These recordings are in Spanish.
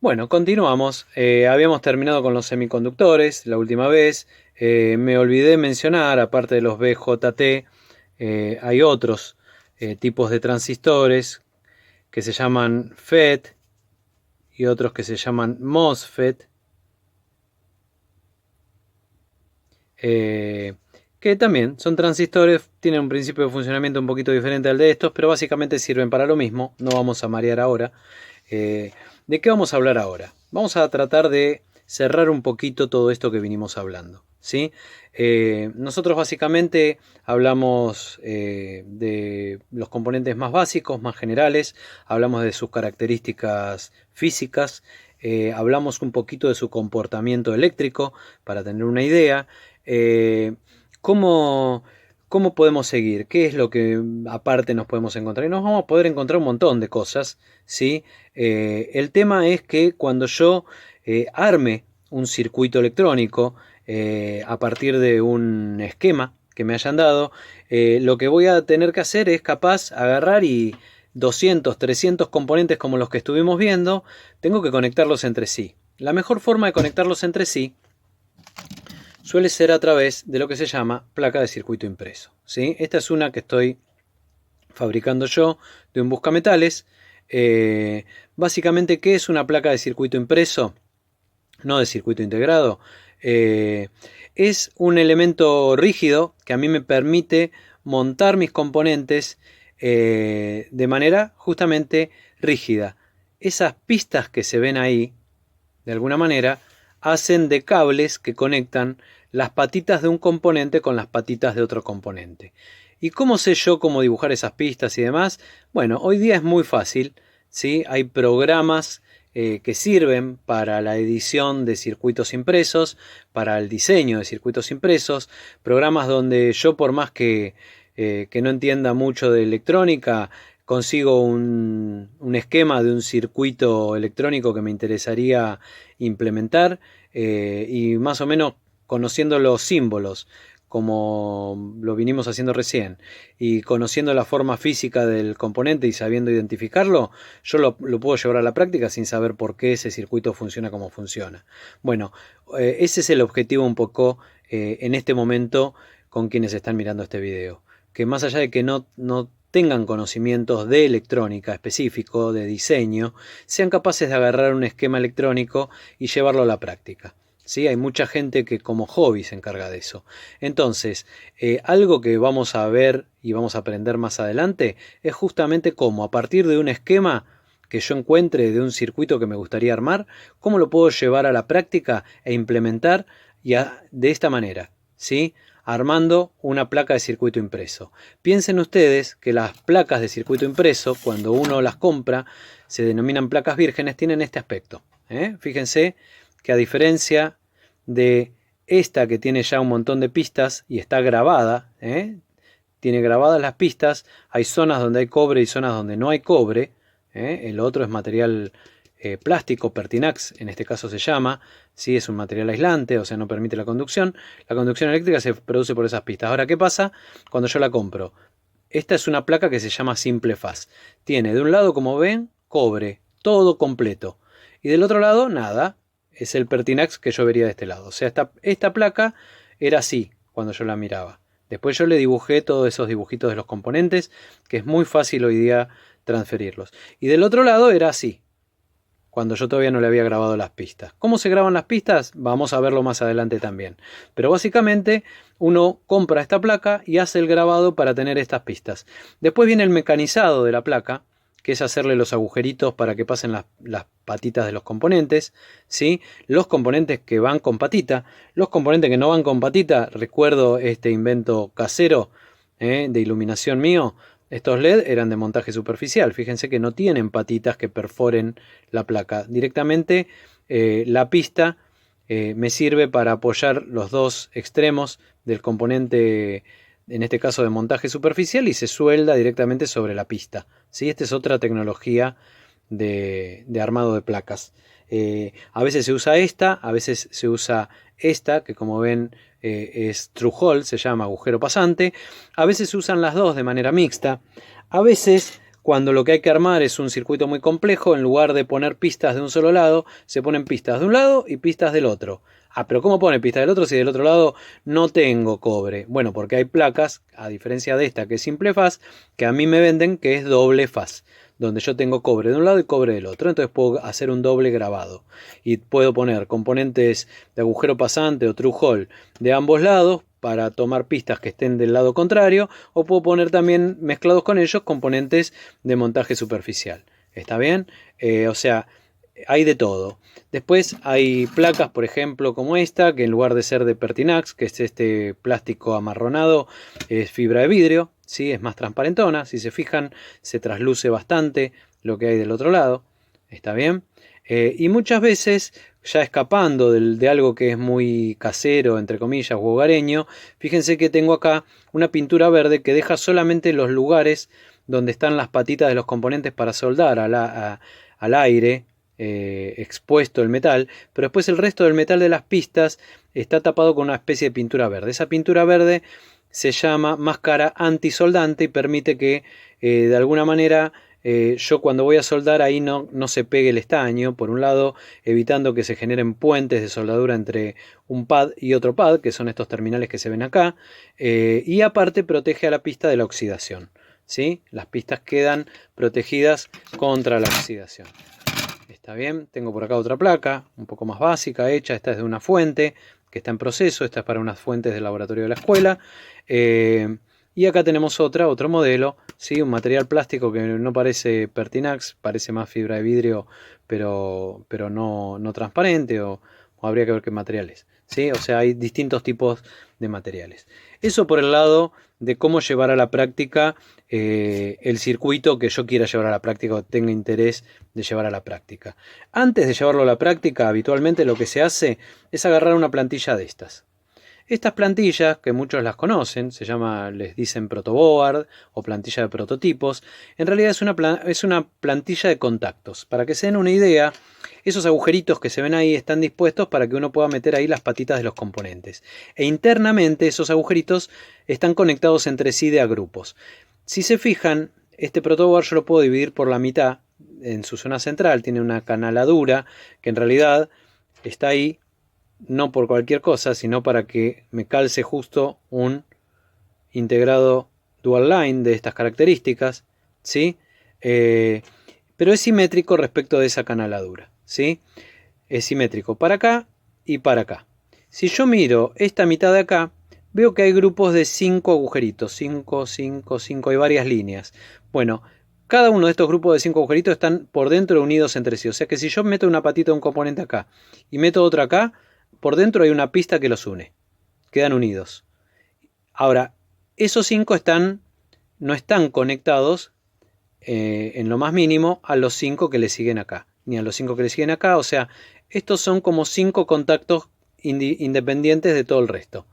Bueno, continuamos. Habíamos terminado con los semiconductores la última vez. Me olvidé mencionar, aparte de los BJT, hay otros tipos de transistores que se llaman FET y otros que se llaman MOSFET, eh, que también son transistores, tienen un principio de funcionamiento un poquito diferente al de estos, pero básicamente sirven para lo mismo. No vamos a marear ahora. Eh, ¿De qué vamos a hablar ahora? Vamos a tratar de cerrar un poquito todo esto que vinimos hablando, ¿sí? Nosotros básicamente hablamos de los componentes más básicos, más generales, hablamos de sus características físicas, hablamos un poquito de su comportamiento eléctrico para tener una idea. Eh, ¿cómo, ¿Cómo podemos seguir? ¿Qué es lo que aparte nos podemos encontrar? Y nos vamos a poder encontrar un montón de cosas, ¿sí? El tema es que cuando yo arme un circuito electrónico a partir de un esquema que me hayan dado, lo que voy a tener que hacer es capaz agarrar y 200, 300 componentes como los que estuvimos viendo, tengo que conectarlos entre sí. La mejor forma de conectarlos entre sí suele ser a través de lo que se llama placa de circuito impreso, ¿sí? Esta es una que estoy fabricando yo de un buscametales. Básicamente, ¿qué es una placa de circuito impreso? No de circuito integrado. Es un elemento rígido que a mí me permite montar mis componentes de manera justamente rígida. Esas pistas que se ven ahí, de alguna manera, hacen de cables que conectan las patitas de un componente con las patitas de otro componente. ¿Y cómo sé yo cómo dibujar esas pistas y demás? Bueno, hoy día es muy fácil, ¿sí? Hay programas que sirven para la edición de circuitos impresos, para el diseño de circuitos impresos, programas donde yo por más que no entienda mucho de electrónica, consigo un esquema de un circuito electrónico que me interesaría implementar y más o menos conociendo los símbolos como lo vinimos haciendo recién y conociendo la forma física del componente y sabiendo identificarlo, yo lo puedo llevar a la práctica sin saber por qué ese circuito funciona como funciona. Bueno, ese es el objetivo un poco en este momento con quienes están mirando este video, que más allá de que no tengan conocimientos de electrónica específico, de diseño, sean capaces de agarrar un esquema electrónico y llevarlo a la práctica. ¿Sí? Hay mucha gente que como hobby se encarga de eso. Entonces, algo que vamos a ver y vamos a aprender más adelante es justamente cómo a partir de un esquema que yo encuentre de un circuito que me gustaría armar, cómo lo puedo llevar a la práctica e implementar de esta manera, ¿sí? Armando una placa de circuito impreso. Piensen ustedes que las placas de circuito impreso, cuando uno las compra, se denominan placas vírgenes, tienen este aspecto. Fíjense que a diferencia de esta que tiene ya un montón de pistas y está grabada, tiene grabadas las pistas, hay zonas donde hay cobre y zonas donde no hay cobre, el otro es material plástico, Pertinax en este caso se llama, ¿sí? Es un material aislante, o sea no permite la conducción eléctrica se produce por esas pistas. Ahora, ¿qué pasa cuando yo la compro? Esta es una placa que se llama Simple Faz, tiene de un lado, como ven, cobre, todo completo, y del otro lado, nada, es el Pertinax que yo vería de este lado. O sea, esta placa era así cuando yo la miraba. Después yo le dibujé todos esos dibujitos de los componentes, que es muy fácil hoy día transferirlos. Y del otro lado era así, cuando yo todavía no le había grabado las pistas. ¿Cómo se graban las pistas? Vamos a verlo más adelante también. Pero básicamente uno compra esta placa y hace el grabado para tener estas pistas. Después viene el mecanizado de la placa, que es hacerle los agujeritos para que pasen las patitas de los componentes, ¿sí? Los componentes que van con patita, los componentes que no van con patita, recuerdo este invento casero de iluminación mío, estos LED eran de montaje superficial, fíjense que no tienen patitas que perforen la placa, directamente la pista me sirve para apoyar los dos extremos del componente, en este caso de montaje superficial, y se suelda directamente sobre la pista. ¿Sí? Esta es otra tecnología de armado de placas. A veces se usa esta, a veces se usa esta, que como ven es through hole, se llama agujero pasante. A veces se usan las dos de manera mixta. A veces, cuando lo que hay que armar es un circuito muy complejo, en lugar de poner pistas de un solo lado, se ponen pistas de un lado y pistas del otro. Ah, pero ¿cómo pone pistas del otro si del otro lado no tengo cobre? Bueno, porque hay placas, a diferencia de esta que es simple faz, que a mí me venden que es doble faz, donde yo tengo cobre de un lado y cobre del otro. Entonces puedo hacer un doble grabado y puedo poner componentes de agujero pasante o through hole de ambos lados para tomar pistas que estén del lado contrario, o puedo poner también mezclados con ellos componentes de montaje superficial. ¿Está bien? O sea, hay de todo. Después hay placas, por ejemplo, como esta, que en lugar de ser de Pertinax, que es este plástico amarronado, es fibra de vidrio, ¿sí? Es más transparentona. Si se fijan, se trasluce bastante lo que hay del otro lado. ¿Está bien? Y muchas veces, ya escapando de algo que es muy casero, entre comillas, o hogareño, fíjense que tengo acá una pintura verde que deja solamente los lugares donde están las patitas de los componentes para soldar al aire, expuesto el metal, pero después el resto del metal de las pistas está tapado con una especie de pintura verde. Esa pintura verde se llama máscara antisoldante y permite que de alguna manera yo cuando voy a soldar ahí no se pegue el estaño, por un lado evitando que se generen puentes de soldadura entre un pad y otro pad, que son estos terminales que se ven acá, y aparte protege a la pista de la oxidación, ¿sí? Las pistas quedan protegidas contra la oxidación. Está bien, tengo por acá otra placa, un poco más básica, hecha, esta es de una fuente que está en proceso, esta es para unas fuentes del laboratorio de la escuela. Y acá tenemos otro modelo, ¿sí? Un material plástico que no parece Pertinax, parece más fibra de vidrio, pero no transparente, o habría que ver qué material es, ¿sí? O sea, hay distintos tipos de materiales. Eso por el lado de cómo llevar a la práctica el circuito que yo quiera llevar a la práctica o tenga interés de llevar a la práctica. Antes de llevarlo a la práctica, habitualmente lo que se hace es agarrar una plantilla de estas. Estas plantillas, que muchos las conocen, les dicen protoboard o plantilla de prototipos, en realidad es una plantilla de contactos. Para que se den una idea, esos agujeritos que se ven ahí están dispuestos para que uno pueda meter ahí las patitas de los componentes. E internamente esos agujeritos están conectados entre sí de a grupos. Si se fijan, este protoboard yo lo puedo dividir por la mitad. En su zona central tiene una canaladura que en realidad está ahí no por cualquier cosa, sino para que me calce justo un integrado dual line de estas características, ¿sí? Pero es simétrico respecto de esa canaladura, ¿sí? Es simétrico para acá y para acá. Si yo miro esta mitad de acá, veo que hay grupos de 5 agujeritos, 5, 5, 5, hay varias líneas. Bueno, cada uno de estos grupos de 5 agujeritos están por dentro unidos entre sí. O sea que si yo meto una patita de un componente acá y meto otra acá, por dentro hay una pista que los une. Quedan unidos. Ahora, esos 5 no están conectados en lo más mínimo a los 5 que le siguen acá. Ni a los 5 que le siguen acá. O sea, estos son como 5 contactos independientes de todo el resto.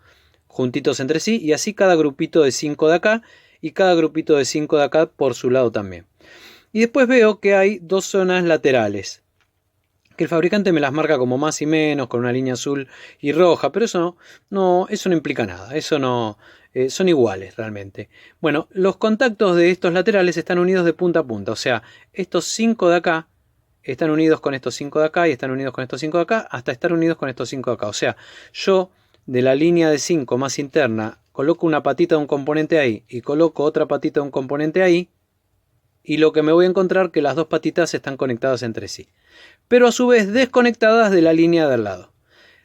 Juntitos entre sí. Y así cada grupito de 5 de acá. Y cada grupito de 5 de acá por su lado también. Y después veo que hay 2 zonas laterales, que el fabricante me las marca como más y menos, con una línea azul y roja, pero eso no implica nada, eso no, son iguales realmente. Bueno, los contactos de estos laterales están unidos de punta a punta, o sea, estos 5 de acá están unidos con estos 5 de acá y están unidos con estos 5 de acá, hasta estar unidos con estos 5 de acá. O sea, yo de la línea de 5 más interna coloco una patita de un componente ahí y coloco otra patita de un componente ahí, y lo que me voy a encontrar que las dos patitas están conectadas entre sí, pero a su vez desconectadas de la línea de al lado.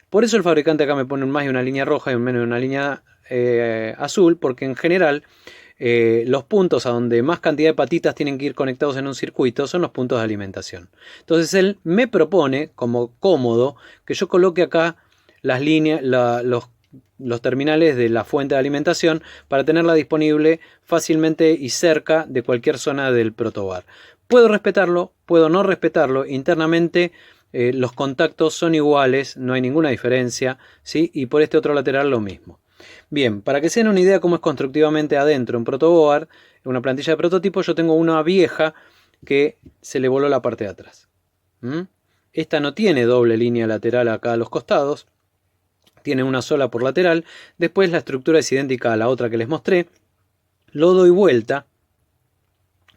Por eso el fabricante acá me pone un más y una línea roja y un menos y una línea azul, porque en general los puntos a donde más cantidad de patitas tienen que ir conectados en un circuito son los puntos de alimentación. Entonces él me propone, como cómodo, que yo coloque acá las líneas, los terminales de la fuente de alimentación para tenerla disponible fácilmente y cerca de cualquier zona del protobar. Puedo respetarlo, puedo no respetarlo. Internamente los contactos son iguales, no hay ninguna diferencia, ¿sí? Y por este otro lateral lo mismo. Bien, para que se den una idea cómo es constructivamente adentro un protoboard, en una plantilla de prototipo, yo tengo una vieja que se le voló la parte de atrás. Esta no tiene doble línea lateral acá a los costados, tiene una sola por lateral. Después la estructura es idéntica a la otra que les mostré. Lo doy vuelta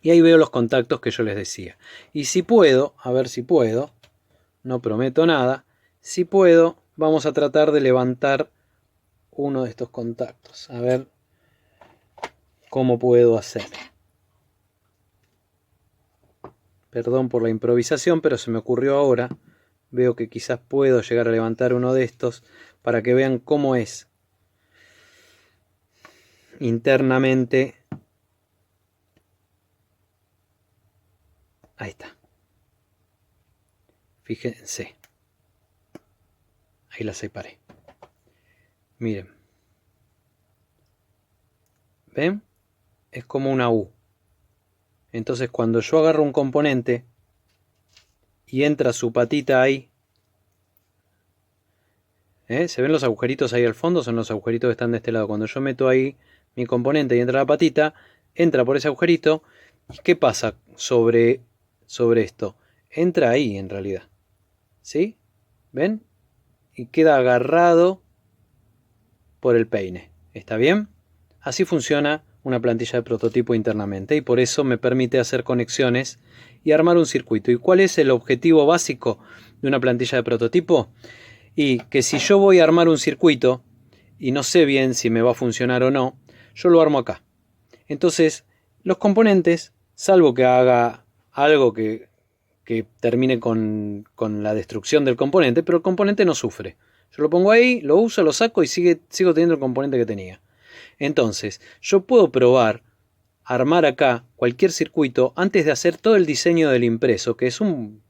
Y ahí veo los contactos que yo les decía. Y si puedo, a ver si puedo, no prometo nada, si puedo, vamos a tratar de levantar uno de estos contactos. A ver cómo puedo hacer. Perdón por la improvisación, pero se me ocurrió ahora. Veo que quizás puedo llegar a levantar uno de estos para que vean cómo es internamente. Ahí está. Fíjense. Ahí la separé. Miren. ¿Ven? Es como una U. Entonces cuando yo agarro un componente y entra su patita ahí, ¿se ven los agujeritos ahí al fondo? Son los agujeritos que están de este lado. Cuando yo meto ahí mi componente y entra la patita, entra por ese agujerito. ¿Y qué pasa sobre esto? Entra ahí en realidad. ¿Sí? ¿Ven? Y queda agarrado por el peine. ¿Está bien? Así funciona una plantilla de prototipo internamente y por eso me permite hacer conexiones y armar un circuito. ¿Y cuál es el objetivo básico de una plantilla de prototipo? Y que si yo voy a armar un circuito y no sé bien si me va a funcionar o no, yo lo armo acá. Entonces, los componentes, salvo que haga algo que termine con la destrucción del componente, pero el componente no sufre. Yo lo pongo ahí, lo uso, lo saco y sigo teniendo el componente que tenía. Entonces, yo puedo probar armar acá cualquier circuito antes de hacer todo el diseño del impreso, que es un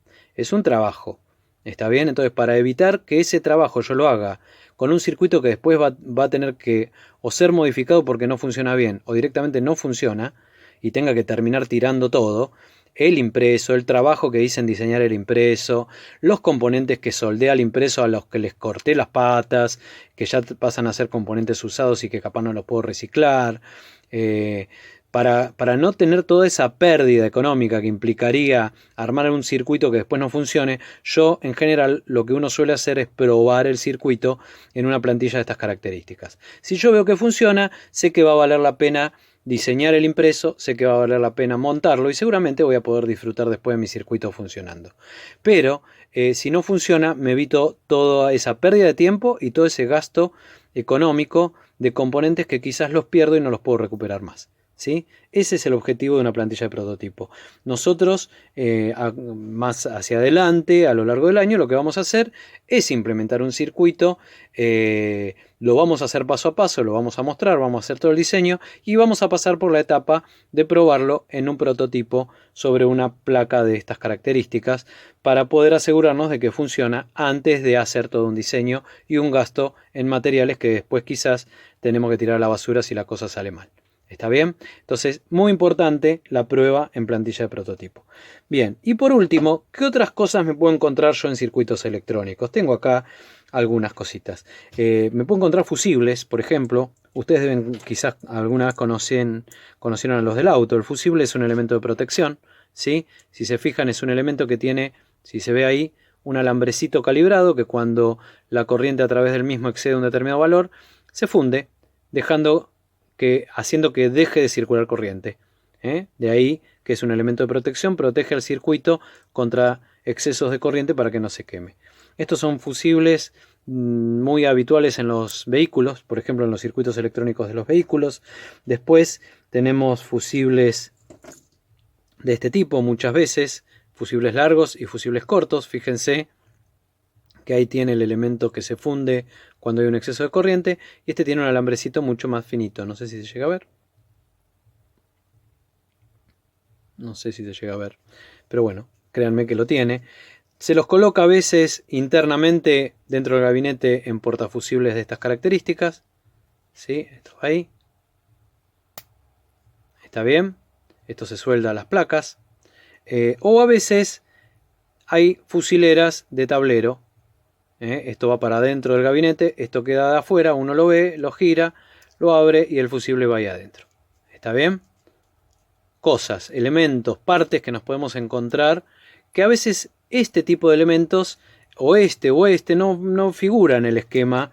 trabajo. ¿Está bien? Entonces, para evitar que ese trabajo yo lo haga con un circuito que después va a tener que o ser modificado porque no funciona bien o directamente no funciona y tenga que terminar tirando todo, el impreso, el trabajo que hice en diseñar el impreso, los componentes que soldé al impreso a los que les corté las patas, que ya pasan a ser componentes usados y que capaz no los puedo reciclar, para no tener toda esa pérdida económica que implicaría armar un circuito que después no funcione, yo en general lo que uno suele hacer es probar el circuito en una plantilla de estas características. Si yo veo que funciona, sé que va a valer la pena diseñar el impreso, sé que va a valer la pena montarlo y seguramente voy a poder disfrutar después de mi circuito funcionando. Pero si no funciona, me evito toda esa pérdida de tiempo y todo ese gasto económico de componentes que quizás los pierdo y no los puedo recuperar más. ¿Sí? Ese es el objetivo de una plantilla de prototipo. Nosotros, más hacia adelante, a lo largo del año, lo que vamos a hacer es implementar un circuito, lo vamos a hacer paso a paso, lo vamos a mostrar, vamos a hacer todo el diseño y vamos a pasar por la etapa de probarlo en un prototipo sobre una placa de estas características para poder asegurarnos de que funciona antes de hacer todo un diseño y un gasto en materiales que después quizás tenemos que tirar a la basura si la cosa sale mal. ¿Está bien? Entonces, muy importante la prueba en plantilla de prototipo. Bien, y por último, ¿qué otras cosas me puedo encontrar yo en circuitos electrónicos? Tengo acá algunas cositas. Me puedo encontrar fusibles, por ejemplo. Ustedes deben, quizás alguna vez conocieron a los del auto. El fusible es un elemento de protección, ¿sí? Si se fijan, es un elemento que tiene, si se ve ahí, un alambrecito calibrado que cuando la corriente a través del mismo excede un determinado valor, se funde, haciendo que deje de circular corriente. De ahí que es un elemento de protección, protege al circuito contra excesos de corriente para que no se queme. Estos son fusibles muy habituales en los vehículos, por ejemplo en los circuitos electrónicos de los vehículos. Después tenemos fusibles de este tipo muchas veces, fusibles largos y fusibles cortos. Fíjense que ahí tiene el elemento que se funde cuando hay un exceso de corriente y este tiene un alambrecito mucho más finito. No sé si se llega a ver. No sé si se llega a ver. Pero bueno, créanme que lo tiene. Se los coloca a veces internamente dentro del gabinete en portafusibles de estas características. ¿Sí? Esto va ahí. Está bien. Esto se suelda a las placas. O a veces hay fusileras de tablero. Esto va para adentro del gabinete, esto queda de afuera, uno lo ve, lo gira, lo abre y el fusible va ahí adentro. ¿Está bien? Cosas, elementos, partes que nos podemos encontrar, que a veces este tipo de elementos, o este no figura en el esquema,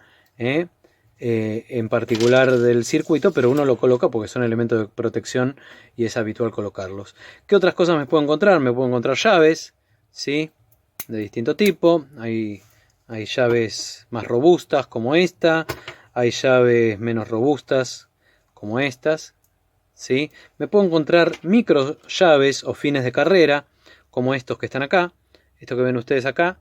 en particular del circuito, pero uno lo coloca porque son elementos de protección y es habitual colocarlos. ¿Qué otras cosas me puedo encontrar? Me puedo encontrar llaves, ¿sí? De distinto tipo. Hay llaves más robustas como esta, hay llaves menos robustas como estas, ¿sí? Me puedo encontrar micro llaves o fines de carrera como estos que están acá, esto que ven ustedes acá.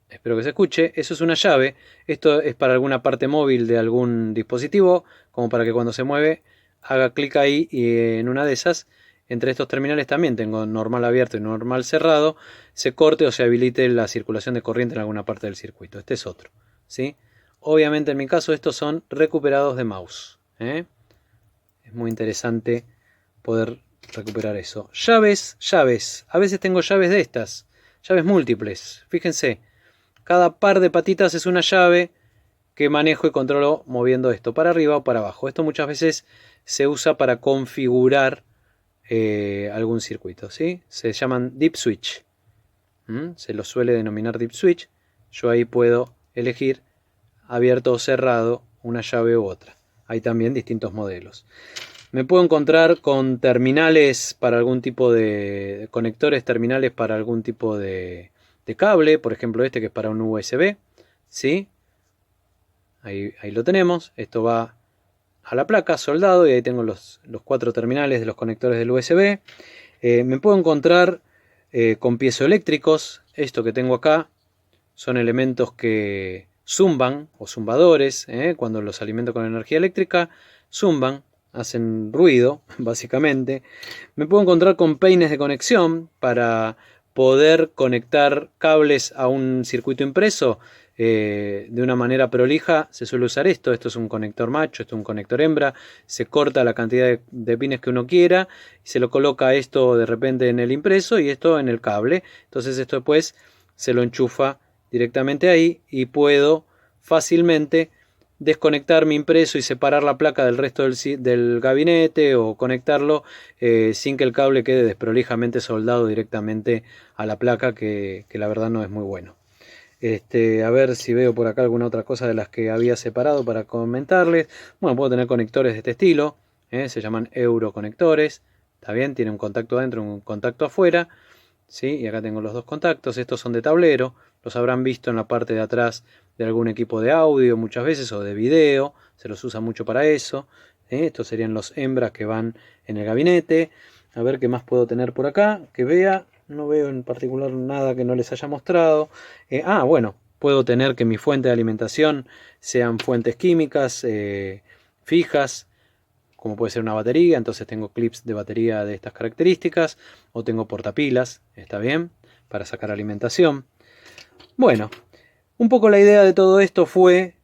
Espero que se escuche. Eso es una llave. Esto es para alguna parte móvil de algún dispositivo, como para que cuando se mueve haga clic ahí y en una de esas, entre estos terminales también tengo normal abierto y normal cerrado, se corte o se habilite la circulación de corriente en alguna parte del circuito. Este es otro, ¿sí? Obviamente en mi caso estos son recuperados de mouse, ¿eh? Es muy interesante poder recuperar eso. Llaves, llaves. A veces tengo llaves de estas, llaves múltiples. Fíjense. Cada par de patitas es una llave que manejo y controlo moviendo esto para arriba o para abajo. Esto muchas veces se usa para configurar algún circuito, ¿sí? Se llaman deep switch. Se los suele denominar deep switch. Yo ahí puedo elegir abierto o cerrado una llave u otra. Hay también distintos modelos. Me puedo encontrar con terminales para algún tipo de conectores, terminales para algún tipo de cable, por ejemplo este que es para un USB, ¿sí? Ahí lo tenemos, esto va a la placa soldado y ahí tengo los 4 terminales de los conectores del USB. Me puedo encontrar con piezoeléctricos, esto que tengo acá son elementos que zumban o zumbadores, cuando los alimento con energía eléctrica, zumban, hacen ruido básicamente. Me puedo encontrar con peines de conexión para poder conectar cables a un circuito impreso de una manera prolija. Se suele usar esto es un conector macho, esto es un conector hembra, se corta la cantidad de pines que uno quiera y se lo coloca esto de repente en el impreso y esto en el cable. Entonces esto después se lo enchufa directamente ahí y puedo fácilmente desconectar mi impreso y separar la placa del resto del gabinete o conectarlo sin que el cable quede desprolijamente soldado directamente a la placa, que la verdad no es muy bueno. A ver si veo por acá alguna otra cosa de las que había separado para comentarles. Bueno, puedo tener conectores de este estilo, se llaman euroconectores, está bien, tiene un contacto adentro y un contacto afuera, ¿sí? Y acá tengo los dos contactos, estos son de tablero, los habrán visto en la parte de atrás de algún equipo de audio muchas veces o de video, se los usa mucho para eso. Estos serían los hembras que van en el gabinete. A ver qué más puedo tener por acá, que vea. No veo en particular nada que no les haya mostrado. Bueno, puedo tener que mi fuente de alimentación sean fuentes químicas fijas, como puede ser una batería, entonces tengo clips de batería de estas características, o tengo portapilas, está bien, para sacar alimentación. Bueno, un poco la idea de todo esto fue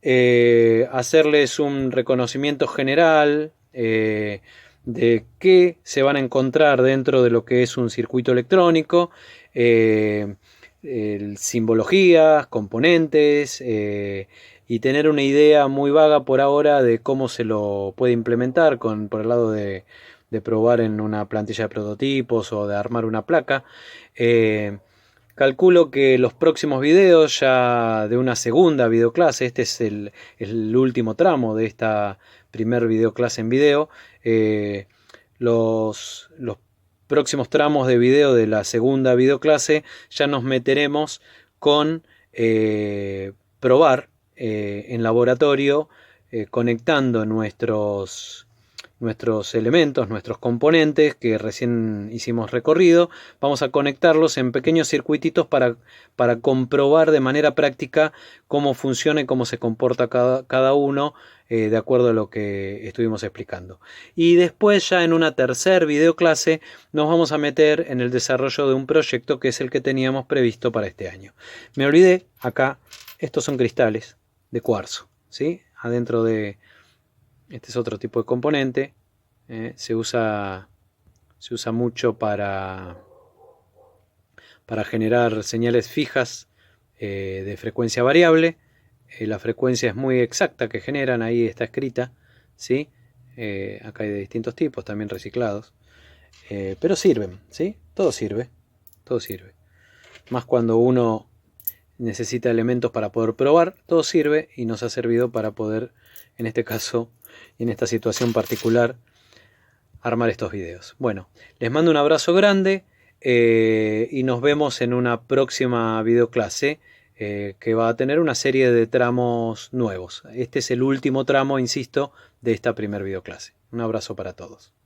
hacerles un reconocimiento general de qué se van a encontrar dentro de lo que es un circuito electrónico, simbologías, componentes, y tener una idea muy vaga por ahora de cómo se lo puede implementar por el lado de probar en una plantilla de prototipos o de armar una placa. Calculo que los próximos videos ya de una segunda videoclase, este es el último tramo de esta primer videoclase en video, los próximos tramos de video de la segunda videoclase ya nos meteremos con probar en laboratorio conectando nuestros elementos, nuestros componentes que recién hicimos recorrido, vamos a conectarlos en pequeños circuititos para comprobar de manera práctica cómo funciona y cómo se comporta cada uno de acuerdo a lo que estuvimos explicando. Y después ya en una tercer videoclase nos vamos a meter en el desarrollo de un proyecto que es el que teníamos previsto para este año. Me olvidé, acá, estos son cristales de cuarzo, ¿sí? Adentro de... Este es otro tipo de componente. Se usa mucho para generar señales fijas de frecuencia variable. La frecuencia es muy exacta que generan, ahí está escrita, ¿sí? Acá hay de distintos tipos, también reciclados. Pero sirven, ¿sí? Todo sirve. Todo sirve. Más cuando uno necesita elementos para poder probar, todo sirve y nos ha servido para poder, en este caso, en esta situación particular, armar estos videos. Bueno, les mando un abrazo grande y nos vemos en una próxima videoclase que va a tener una serie de tramos nuevos. Este es el último tramo, insisto, de esta primer videoclase. Un abrazo para todos.